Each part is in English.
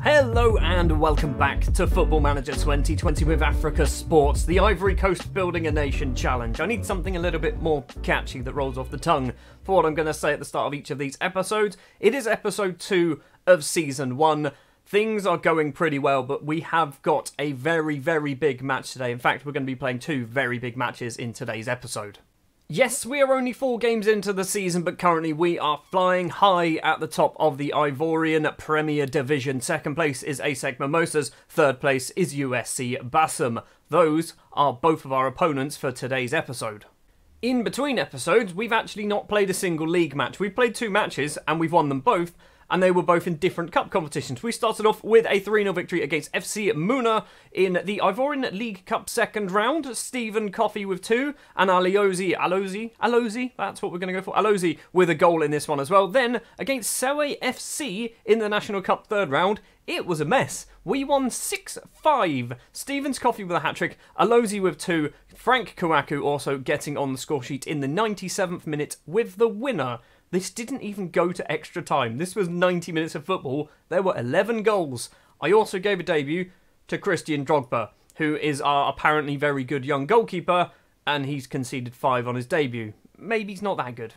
Hello and welcome back to Football Manager 2020 with Africa Sports, the Ivory Coast Building a Nation Challenge. I need something a little bit more catchy that rolls off the tongue for what I'm going to say at the start of each of these episodes. It is episode 2 of season 1. Things are going pretty well, but we have got a very, very big match today. In fact, we're going to be playing 2 very big matches in today's episode. Yes, we are only 4 games into the season, but currently we are flying high at the top of the Ivorian Premier Division. Second place is ASEC Mimosas, third place is USC Bassam. Those are both of our opponents for today's episode. In between episodes, we've actually not played a single league match. We've played 2 matches and we've won them both, and they were both in different cup competitions. We started off with a 3-0 victory against FC Muna in the Ivorian League Cup second round. Stephen Coffey with 2, and Alozi, that's what we're going to go for. Alozi with a goal in this one as well. Then, against Sewe FC in the National Cup third round, it was a mess. We won 6-5. Stephen's Coffey with a hat-trick, Alozi with 2, Frank Kouakou also getting on the score sheet in the 97th minute with the winner. This didn't even go to extra time. This was 90 minutes of football. There were 11 goals. I also gave a debut to Christian Drogba, who is our apparently very good young goalkeeper, and he's conceded 5 on his debut. Maybe he's not that good.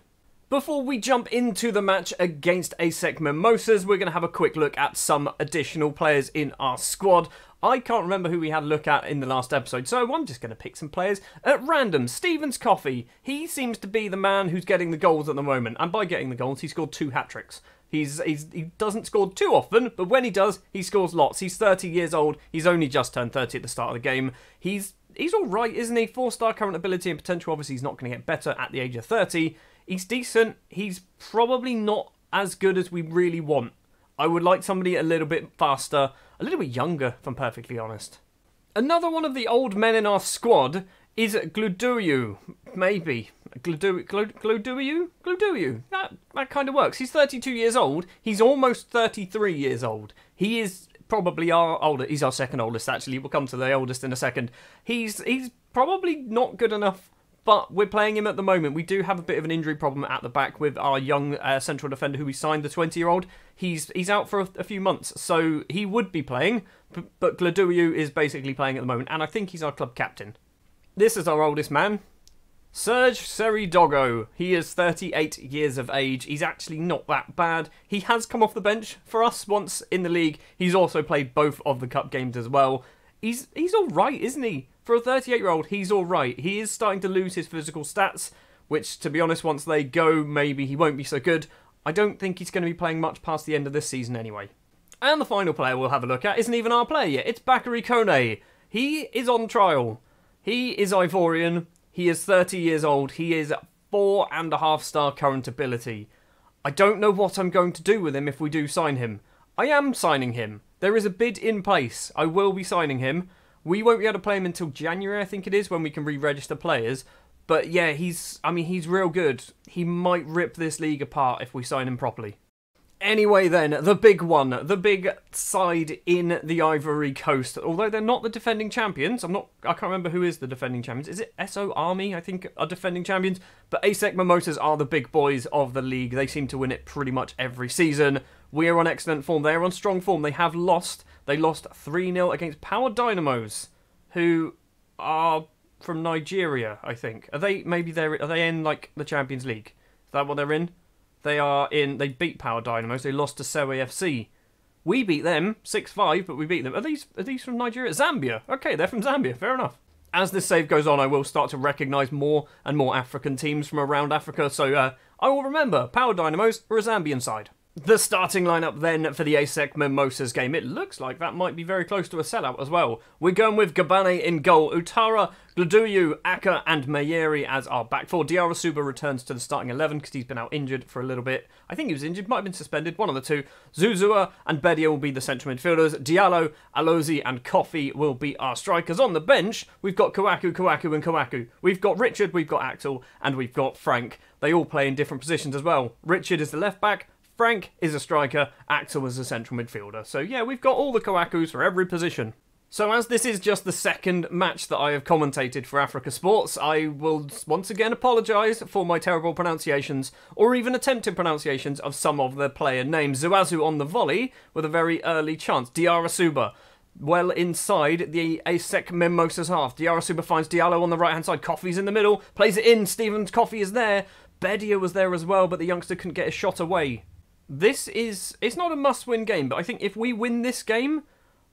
Before we jump into the match against ASEC Mimosas, we're going to have a quick look at some additional players in our squad. I can't remember who we had a look at in the last episode, so I'm just going to pick some players at random. Stephen's Coffey, he seems to be the man who's getting the goals at the moment, and by getting the goals, he scored 2 hat-tricks. He doesn't score too often, but when he does, he scores lots. He's 30 years old, he's only just turned 30 at the start of the game. He's alright, isn't he? 4-star current ability and potential, obviously he's not going to get better at the age of 30. He's decent, he's probably not as good as we really want. I would like somebody a little bit faster, a little bit younger, if I'm perfectly honest. Another one of the old men in our squad is Gluduyu. Maybe. Gluduyu? That kind of works. He's 32 years old. He's almost 33 years old. He is probably our oldest. He's our second oldest, actually. We'll come to the oldest in a second. He's probably not good enough, but we're playing him at the moment. We do have a bit of an injury problem at the back with our young central defender who we signed, the 20-year-old. He's out for a few months, so he would be playing, but Gluduyu is basically playing at the moment, and I think he's our club captain. This is our oldest man, Serge Seridogo. He is 38 years of age. He's actually not that bad. He has come off the bench for us once in the league. He's also played both of the cup games as well. He's alright, isn't he? For a 38-year-old, he's alright. He is starting to lose his physical stats, which, to be honest, once they go, maybe he won't be so good. I don't think he's going to be playing much past the end of this season anyway. And the final player we'll have a look at isn't even our player yet. It's Bakary Kone. He is on trial. He is Ivorian. He is 30 years old. He is 4.5-star current ability. I don't know what I'm going to do with him if we do sign him. I am signing him. There is a bid in place. I will be signing him. We won't be able to play him until January, I think it is, when we can re-register players. But yeah, he's real good. He might rip this league apart if we sign him properly. Anyway then, the big one. The big side in the Ivory Coast. Although they're not the defending champions. I can't remember who is the defending champions. Is it SO Army, I think, are defending champions? But ASEC Mimosas are the big boys of the league. They seem to win it pretty much every season. We are on excellent form. They are on strong form. They have lost. They lost 3-0 against Power Dynamos, who are from Nigeria, I think. Are they in like the Champions League? Is that what they're in? They beat Power Dynamos. They lost to Sewe FC. We beat them 6-5, but we beat them. Are these from Nigeria? Zambia. Okay, they're from Zambia. Fair enough. As this save goes on, I will start to recognise more and more African teams from around Africa, so I will remember Power Dynamos are a Zambian side. The starting lineup then for the ASEC Mimosas game. It looks like that might be very close to a sellout as well. We're going with Gabane in goal. Utara, Gluduyu, Aka and Mayeri as our back four. Diarra Suba returns to the starting 11 because he's been out injured for a little bit. I think he was injured, might have been suspended, one of the two. Zuzua and Bedia will be the central midfielders. Diallo, Alozi and Coffey will be our strikers. On the bench, we've got Kouakou and Kouakou. We've got Richard, we've got Axel and we've got Frank. They all play in different positions as well. Richard is the left back. Frank is a striker, Axel is a central midfielder. So yeah, we've got all the Kouakus for every position. So as this is just the second match that I have commentated for Africa Sports, I will once again apologise for my terrible pronunciations, or even attempted pronunciations of some of the player names. Zuazu on the volley with a very early chance. Diarra Suba well inside the ASEC Mimosas half. Diarra Suba finds Diallo on the right hand side. Coffey's in the middle, plays it in. Stevens Coffey is there. Bedia was there as well, but the youngster couldn't get a shot away. It's not a must-win game, but I think if we win this game,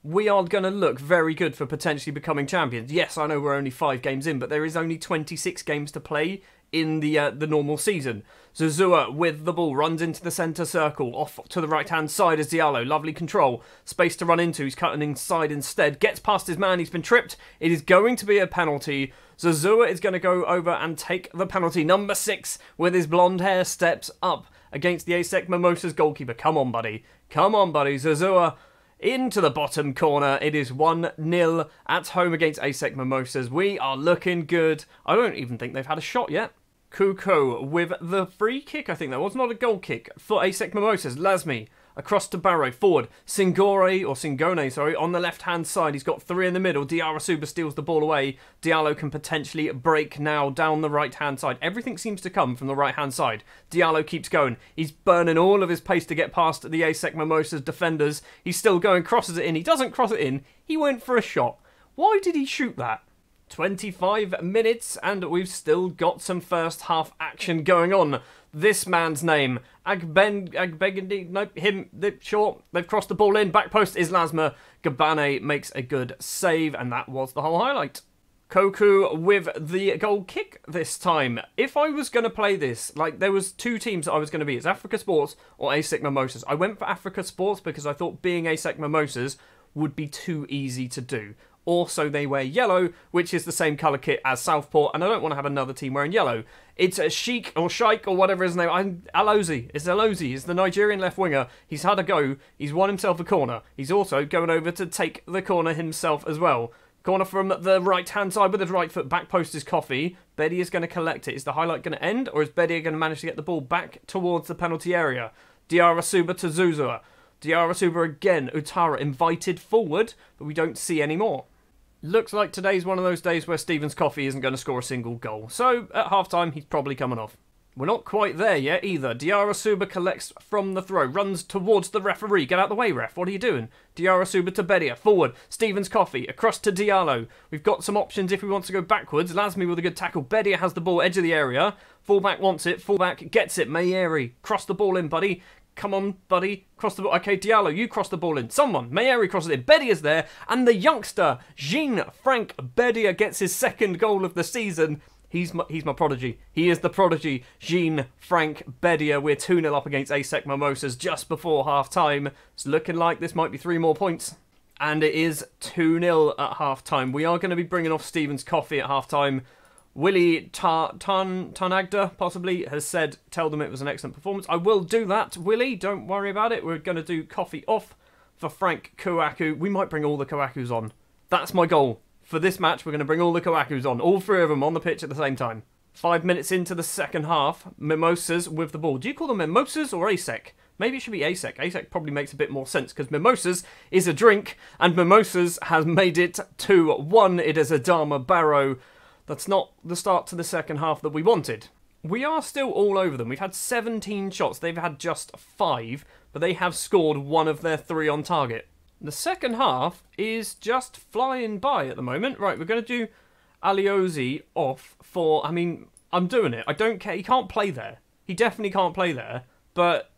we are going to look very good for potentially becoming champions. Yes, I know we're only 5 games in, but there is only 26 games to play in the normal season. Zuzua with the ball runs into the centre circle, off to the right-hand side as Diallo. Lovely control, space to run into. He's cutting inside instead, gets past his man. He's been tripped. It is going to be a penalty. Zuzua is going to go over and take the penalty. Number 6 with his blonde hair steps up against the ASEC Mimosas goalkeeper. Come on, buddy. Come on, buddy. Zuzua into the bottom corner. It is 1-0 at home against ASEC Mimosas. We are looking good. I don't even think they've had a shot yet. Kuko with the free kick, I think that was. Not a goal kick for ASEC Mimosas. Lasmi across to Barrow. Forward. Singone, on the left-hand side. He's got 3 in the middle. Diarra Suba steals the ball away. Diallo can potentially break now down the right-hand side. Everything seems to come from the right-hand side. Diallo keeps going. He's burning all of his pace to get past the ASEC Mimosas defenders. He's still going, crosses it in. He doesn't cross it in. He went for a shot. Why did he shoot that? 25 minutes and we've still got some first half action going on. This man's name, Agbegendi, nope, him, sure, they've crossed the ball in, back post is Lasma. Gabane makes a good save and that was the whole highlight. Koku with the goal kick this time. If I was going to play this, like there was 2 teams that I was going to be, it's Africa Sports or ASEC Mimosas. I went for Africa Sports because I thought being ASEC Mimosas would be too easy to do. Also, they wear yellow, which is the same colour kit as Southport, and I don't want to have another team wearing yellow. It's a Sheik or Shaik or whatever his name. Alozi. It's Alozi. He's the Nigerian left winger. He's had a go. He's won himself a corner. He's also going over to take the corner himself as well. Corner from the right-hand side with his right foot. Back post is Coffey. Bedia is going to collect it. Is the highlight going to end, or is Bedia going to manage to get the ball back towards the penalty area? Diarra Suba to Zuzua. Diarra Suba again. Utara invited forward, but we don't see any more. Looks like today's one of those days where Stevens Coffey isn't going to score a single goal. So, at half-time, he's probably coming off. We're not quite there yet, either. Diarra Suba collects from the throw. Runs towards the referee. Get out the way, ref. What are you doing? Diarra Suba to Bedia. Forward. Stevens Coffey. Across to Diallo. We've got some options if we want to go backwards. Lasmi with a good tackle. Bedia has the ball, edge of the area. Fullback wants it. Fullback gets it. Mayeri. Cross the ball in, buddy. Come on, buddy. Cross the ball. Okay, Diallo, you cross the ball in. Someone. Mayeri crosses it. Bedia's there. And the youngster, Jean-Frank Bedia, gets his 2nd goal of the season. He's my prodigy. He is the prodigy, Jean-Frank Bedia. We're 2-0 up against ASEC Mimosas just before half-time. It's looking like this might be 3 more points. And it is 2-0 at half-time. We are going to be bringing off Stevens Coffey at half-time. Willie Tanagda possibly has said, tell them it was an excellent performance. I will do that, Willie. Don't worry about it. We're going to do Coffey off for Frank Kouakou. We might bring all the Kouakus on. That's my goal. For this match, we're going to bring all the Kouakus on. All 3 of them on the pitch at the same time. 5 minutes into the second half. Mimosas with the ball. Do you call them Mimosas or ASEC? Maybe it should be ASEC. ASEC probably makes a bit more sense because Mimosas is a drink and Mimosas has made it 2-1. It is Adama Barrow. That's not the start to the second half that we wanted. We are still all over them. We've had 17 shots. They've had just 5, but they have scored 1 of their 3 on target. The second half is just flying by at the moment. Right, we're going to do Aliozi off for... I mean, I'm doing it. I don't care. He can't play there. He definitely can't play there, but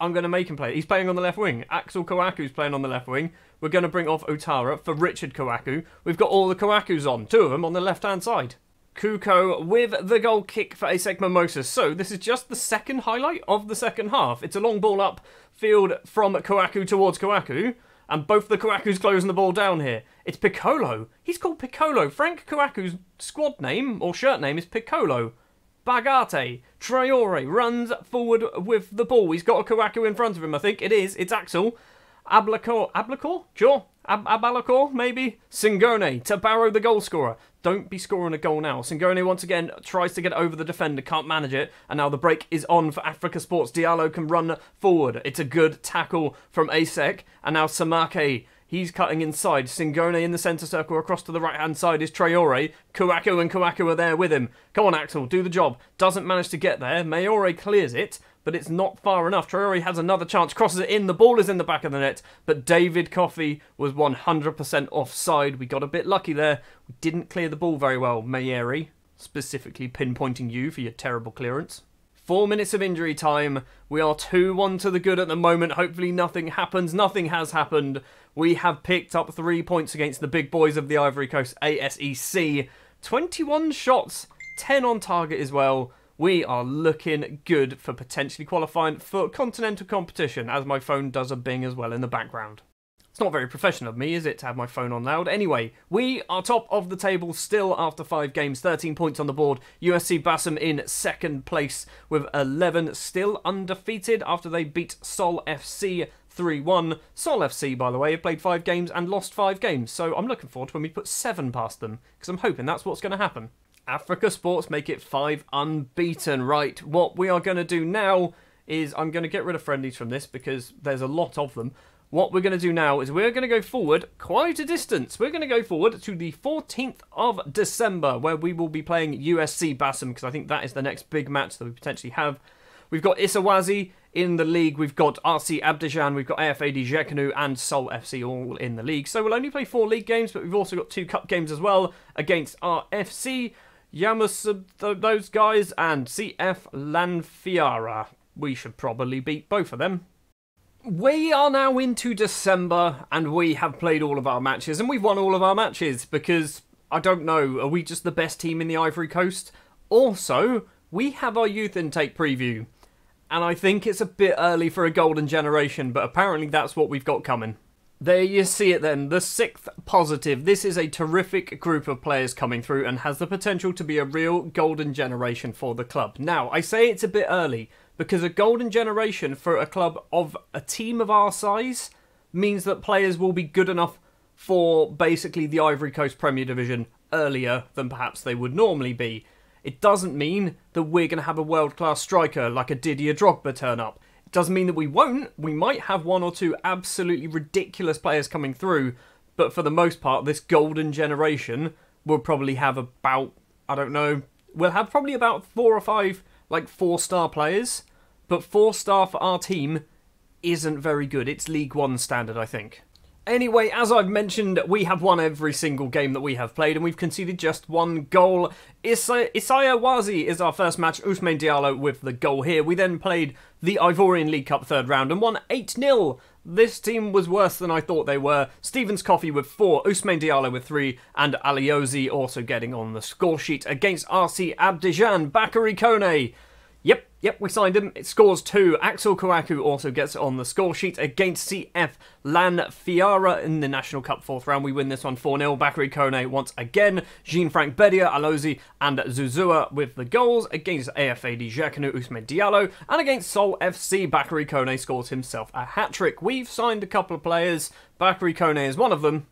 I'm going to make him play. He's playing on the left wing. Axel Kouakou's playing on the left wing. We're going to bring off Otara for Richard Kouakou. We've got all the Kouakus on. 2 of them on the left-hand side. Kuko with the goal kick for ASEC Mimosas. So this is just the second highlight of the second half. It's a long ball up field from Kouakou towards Kouakou. And both the Kouakus closing the ball down here. It's Piccolo. He's called Piccolo. Frank Kouakou's squad name or shirt name is Piccolo. Bagate. Traore runs forward with the ball. He's got a Kouakou in front of him, I think. It is. It's Axel. Ablakor? Sure. Abalakor, maybe? Singone to Barrow, the goal scorer. Don't be scoring a goal now. Singone once again tries to get over the defender, can't manage it. And now the break is on for Africa Sports. Diallo can run forward. It's a good tackle from ASEC. And now Samake, He's cutting inside. Singone in the centre circle. Across to the right-hand side is Traore. Kouakou and Kouakou are there with him. Come on, Axel, do the job. Doesn't manage to get there. Maore clears it, but it's not far enough. Traore has another chance. Crosses it in. The ball is in the back of the net, but David Coffey was 100% offside. We got a bit lucky there. We didn't clear the ball very well. Maore, specifically pinpointing you for your terrible clearance. 4 minutes of injury time. We are 2-1 to the good at the moment. Hopefully nothing happens. Nothing has happened. We have picked up 3 points against the big boys of the Ivory Coast, ASEC. 21 shots, 10 on target as well. We are looking good for potentially qualifying for continental competition, as my phone does a bing as well in the background. It's not very professional of me, is it, to have my phone on loud? Anyway, we are top of the table still after 5 games, 13 points on the board. USC Bassam in second place with 11, still undefeated after they beat Sol FC 3-1. Sol FC, by the way, have played 5 games and lost 5 games, so I'm looking forward to when we put 7 past them, because I'm hoping that's what's going to happen. Africa Sports make it 5 unbeaten. Right, what we are going to do now is I'm going to get rid of friendlies from this because there's a lot of them. What we're going to do now is we're going to go forward quite a distance. We're going to go forward to the 14th of December, where we will be playing USC Bassam, because I think that is the next big match that we potentially have. We've got Isawazi in the league, we've got RC Abidjan, we've got AFAD Jekanu and Sol FC all in the league. So we'll only play 4 league games, but we've also got 2 cup games as well against RFC, Yamas, those guys, and CF Lanfiara. We should probably beat both of them. We are now into December, and we have played all of our matches, and we've won all of our matches, because, I don't know, are we just the best team in the Ivory Coast? Also, we have our youth intake preview, and I think it's a bit early for a golden generation, but apparently that's what we've got coming. There you see it then, the 6th positive. This is a terrific group of players coming through and has the potential to be a real golden generation for the club. Now, I say it's a bit early, because a golden generation for a club of a team of our size means that players will be good enough for basically the Ivory Coast Premier Division earlier than perhaps they would normally be. It doesn't mean that we're going to have a world-class striker like a Didier Drogba turn up. It doesn't mean that we won't. We might have 1 or 2 absolutely ridiculous players coming through, but for the most part, this golden generation will probably have about, I don't know, we'll have probably about 4 or 5 like 4-star players, but 4-star for our team isn't very good. It's League 1 standard, I think. Anyway, as I've mentioned, we have won every single game that we have played, and we've conceded just 1 goal. Isaiah Wazi is our first match. Ousmane Diallo with the goal here. We then played the Ivorian League Cup 3rd round and won 8-0. This team was worse than I thought they were. Stevens Coffey with 4, Ousmane Diallo with 3, and Aliozi also getting on the score sheet against RC Abidjan. Bakary Kone. Yep, we signed him. It scores 2. Axel Kouakou also gets on the score sheet against CF Lanfiara in the National Cup 4th round. We win this one 4-0. Bakary Kone once again. Jean-Frank Bedia, Alozi and Zuzua with the goals against AFAD Jekanu, Ousmane Diallo. And against Sol FC, Bakary Kone scores himself a hat-trick. We've signed a couple of players. Bakary Kone is one of them.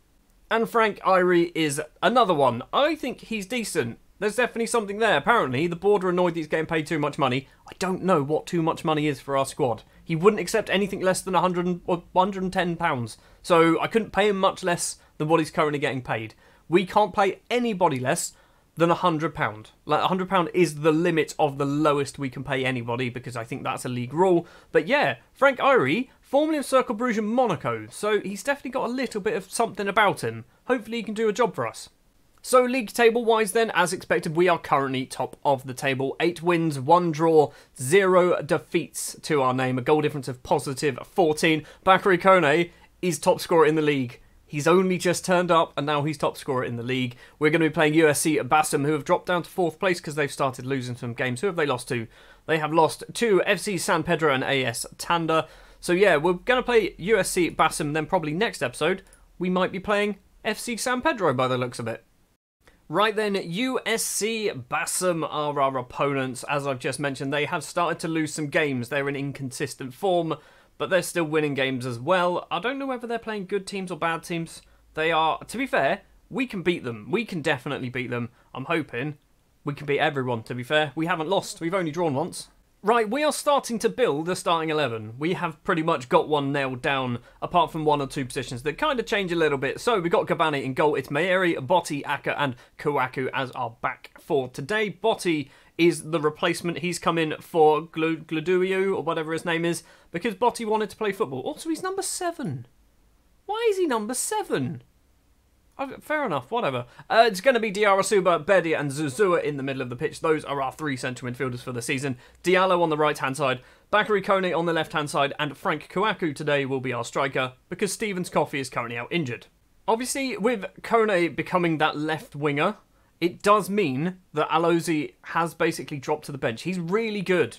And Frank Ivory is another one. I think he's decent. There's definitely something there. Apparently, the board are annoyed that he's getting paid too much money. I don't know what too much money is for our squad. He wouldn't accept anything less than £110. So I couldn't pay him much less than what he's currently getting paid. We can't pay anybody less than £100. Like, £100 is the limit of the lowest we can pay anybody, because I think that's a league rule. But yeah, Frank Ivory, formerly of Cercle Bruges and Monaco, so he's definitely got a little bit of something about him. Hopefully he can do a job for us. So league table-wise then, as expected, we are currently top of the table. 8 wins, 1 draw, 0 defeats to our name. A goal difference of positive 14. Bakary Kone is top scorer in the league. He's only just turned up, and now he's top scorer in the league. We're going to be playing USC Bassam, who have dropped down to 4th place because they've started losing some games. Who have they lost to? They have lost to FC San Pedro and AS Tanda. So yeah, we're going to play USC Bassam, then probably next episode, we might be playing FC San Pedro by the looks of it. Right then, USC Bassam are our opponents. As I've just mentioned, they have started to lose some games. They're in inconsistent form, but they're still winning games as well. I don't know whether they're playing good teams or bad teams. They are, to be fair, we can beat them. We can definitely beat them. I'm hoping we can beat everyone, to be fair. We haven't lost. We've only drawn once. Right, we are starting to build a starting 11. We have pretty much got one nailed down, apart from one or two positions that kind of change a little bit. So we've got Gabani in goal. It's Mayeri, Botti, Aka and Kouakou as our back four today. Botti is the replacement. He's come in for Gluduiu, or whatever his name is, because Botti wanted to play football. Also, he's number 7. Why is he number 7? Fair enough, whatever. It's going to be Diarra Suba, Bedia and Zuzua in the middle of the pitch. Those are our 3 central midfielders for the season. Diallo on the right-hand side, Bakary Kone on the left-hand side, and Frank Kouakou today will be our striker because Stevens Coffey is currently out injured. Obviously, with Kone becoming that left winger, it does mean that Alozi has basically dropped to the bench. He's really good.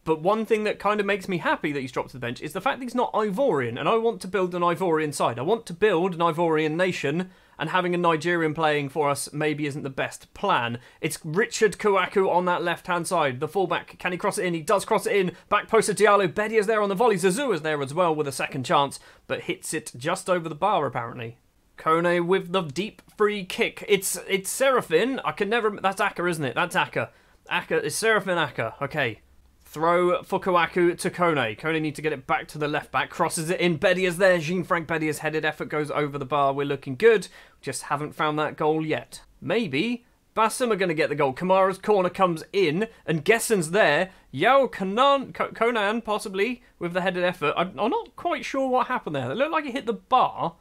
But one thing that kind of makes me happy that he's dropped to the bench is the fact that he's not Ivorian, and I want to build an Ivorian side. I want to build an Ivorian nation, and having a Nigerian playing for us maybe isn't the best plan. It's Richard Kouakou on that left-hand side. The fullback, can he cross it in? He does cross it in. Back post to Diallo. Bedia's there on the volley. Zuzua's there as well with a second chance, but hits it just over the bar apparently. Kone with the deep free kick. It's Serafin. I can never... That's Aka, isn't it? That's Aka. Aka is Serafin Aka. Okay. Throw for Kouakou to Kone. Kone needs to get it back to the left back. Crosses it in. Bedia's there. Jean-Frank Bedia's headed effort goes over the bar. We're looking good. Just haven't found that goal yet. Maybe Bassam are going to get the goal. Kamara's corner comes in and Gessen's there. Yao Conan possibly with the headed effort. I'm not quite sure what happened there. It looked like it hit the bar,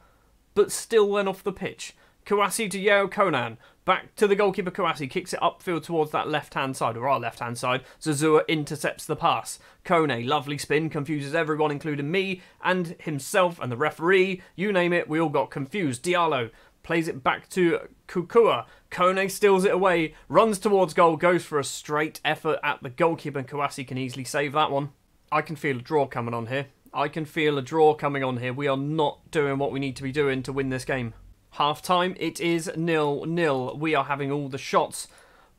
but still went off the pitch. Kouassi to Yao Conan. Back to the goalkeeper Kouassi. Kicks it upfield towards that left-hand side, or our left-hand side. Zuzua intercepts the pass. Kone, lovely spin, confuses everyone, including me, and himself, and the referee. You name it, we all got confused. Diallo plays it back to Kukua. Kone steals it away, runs towards goal, goes for a straight effort at the goalkeeper, and Kouassi can easily save that one. I can feel a draw coming on here. I can feel a draw coming on here. We are not doing what we need to be doing to win this game. Half-time, it is 0-0. We are having all the shots,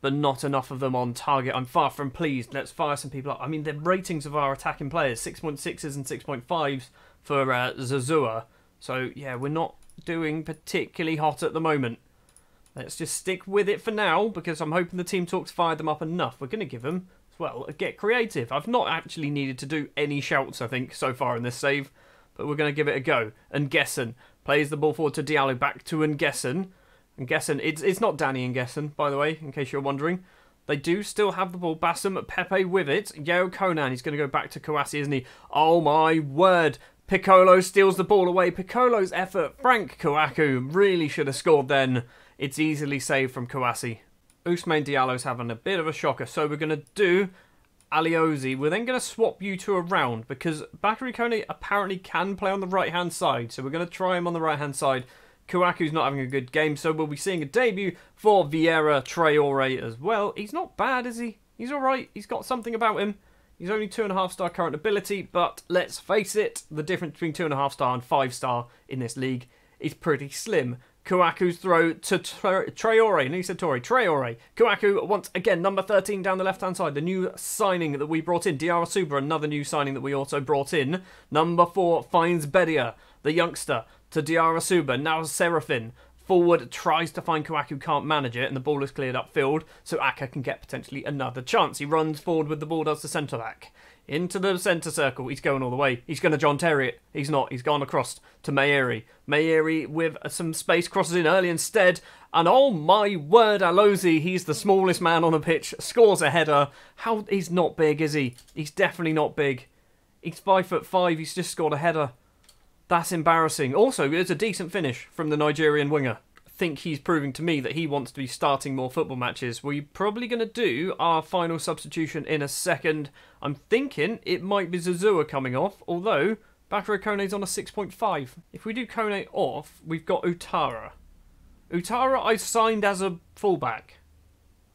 but not enough of them on target. I'm far from pleased. Let's fire some people up. I mean, the ratings of our attacking players, 6.6s and 6.5s for Zuzua. So, yeah, we're not doing particularly hot at the moment. Let's just stick with it for now, because I'm hoping the team talks fired them up enough. We're going to give them, as well, a get creative. I've not actually needed to do any shouts, I think, so far in this save, but we're going to give it a go. And Gessen plays the ball forward to Diallo, back to Ngessen. Ngessen, it's not Danny Ngessen, by the way, in case you're wondering. They do still have the ball. Bassam, Pepe with it. Yao Conan, he's going to go back to Kouassi, isn't he? Oh my word. Piccolo steals the ball away. Piccolo's effort. Frank Kouakou really should have scored then. It's easily saved from Kouassi. Ousmane Diallo's having a bit of a shocker, so we're going to do Aliozi. We're then going to swap you two around because Bakary Kone apparently can play on the right-hand side. So we're going to try him on the right-hand side. Kouakou's not having a good game, so we'll be seeing a debut for Vieira Traore as well. He's not bad, is he? He's alright. He's got something about him. He's only 2.5-star current ability, but let's face it, the difference between 2.5-star and 5-star in this league is pretty slim. Kouakou's throw to Traore. No, he said Traore. Kouakou, once again, number 13 down the left-hand side. The new signing that we brought in. Diarra Suba, another new signing that we also brought in. Number 4 finds Bedia, the youngster, to Diarra Suba. Now Serafin. Forward tries to find Kouakou, can't manage it, and the ball is cleared upfield, so Aka can get potentially another chance. He runs forward with the ball, does the centre-back. Into the centre circle. He's going all the way. He's going to John Terry it. He's not. He's gone across to Mayeri. Mayeri with some space crosses in early instead. And oh my word, Alozi, he's the smallest man on the pitch. Scores a header. How? He's not big, is he? He's definitely not big. He's 5'5". He's just scored a header. That's embarrassing. Also, it's a decent finish from the Nigerian winger. I think he's proving to me that he wants to be starting more football matches. We're probably going to do our final substitution in a second. I'm thinking it might be Zuzua coming off, although Bakary Kone's on a 6.5. If we do Kone off, we've got Utara. Utara I signed as a fullback.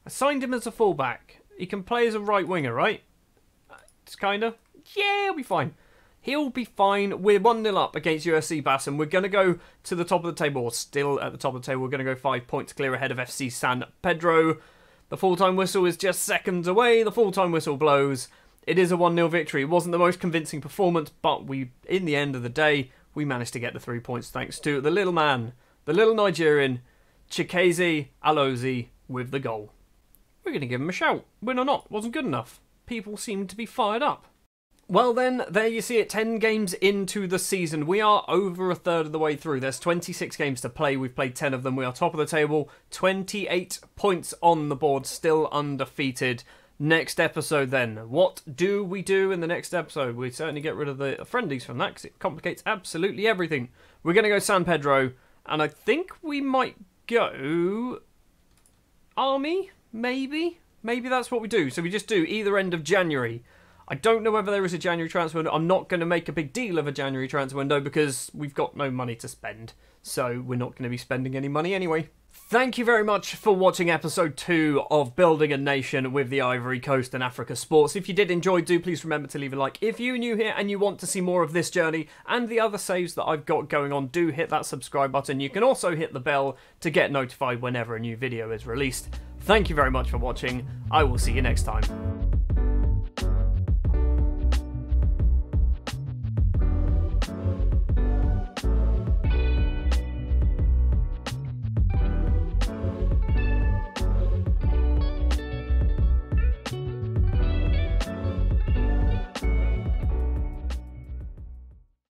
I signed him as a fullback. He can play as a right winger, right? It's kind of... Yeah, he'll be fine. He'll be fine. We're 1-0 up against USC Bassam. We're going to go to the top of the table, or still at the top of the table. We're going to go 5 points clear ahead of FC San Pedro. The full-time whistle is just seconds away. The full-time whistle blows. It is a 1-0 victory. It wasn't the most convincing performance, but in the end of the day, we managed to get the 3 points thanks to the little man, the little Nigerian, Chikeze Alozi with the goal. We're going to give him a shout. Win or not, wasn't good enough. people seem to be fired up. Well then, there you see it, 10 games into the season. We are over a third of the way through. There's 26 games to play. We've played 10 of them. We are top of the table. 28 points on the board, still undefeated. Next episode then. What do we do in the next episode? We certainly get rid of the friendlies from that because it complicates absolutely everything. We're going to go San Pedro, and I think we might go Army, maybe? Maybe that's what we do. So we just do either end of January. I don't know whether there is a January transfer window. I'm not going to make a big deal of a January transfer window because we've got no money to spend. So we're not going to be spending any money anyway. Thank you very much for watching episode 2 of Building a Nation with the Ivory Coast and Africa Sports. If you did enjoy, do please remember to leave a like. If you're new here and you want to see more of this journey and the other saves that I've got going on, do hit that subscribe button. You can also hit the bell to get notified whenever a new video is released. Thank you very much for watching. I will see you next time.